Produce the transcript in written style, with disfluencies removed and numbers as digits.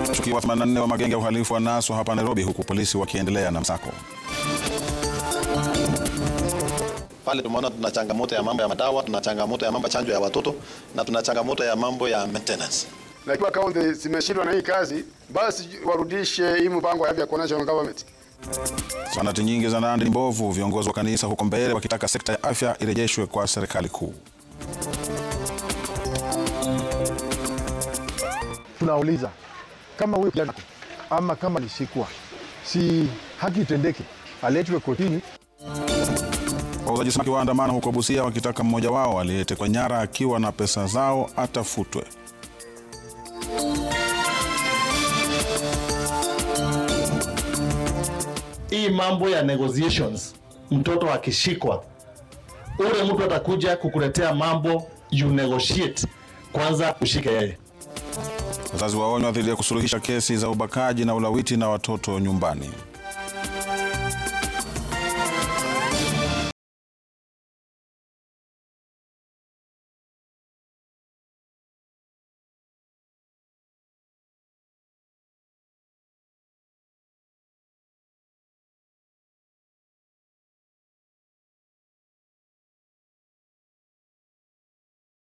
Washukiwa 84 wa magenge ya uhalifu wanaswa hapa Nairobi, huku polisi wakiendelea na msako. Pale tumeona tuna changamoto ya mambo ya madawa, tuna changamoto ya mambo ya chanjo ya watoto, na tuna changamoto ya mambo ya maintenance. Na ikiwa kaunti zimeshindwa na hii kazi, basi warudishe hii mpango ya afya kwa national government. Zahanati nyingi za Nandi mbovu, viongozi wa kanisa huko mbele wakitaka sekta ya afya irejeshwe kwa serikali kuu. Tunauliza kama huyu kijana ama kama alishikwa, si haki itendeke, aletwe kotini. Wauzaji samaki waandamana huko Busia wakitaka mmoja wao aliyetekwa nyara akiwa na pesa zao atafutwe. Hii mambo ya negotiations, mtoto akishikwa, ule mtu atakuja kukuletea mambo, you negotiate, kwanza ushike yeye. Wazazi waonywa dhidi ya kusuluhisha kesi za ubakaji na ulawiti na watoto nyumbani.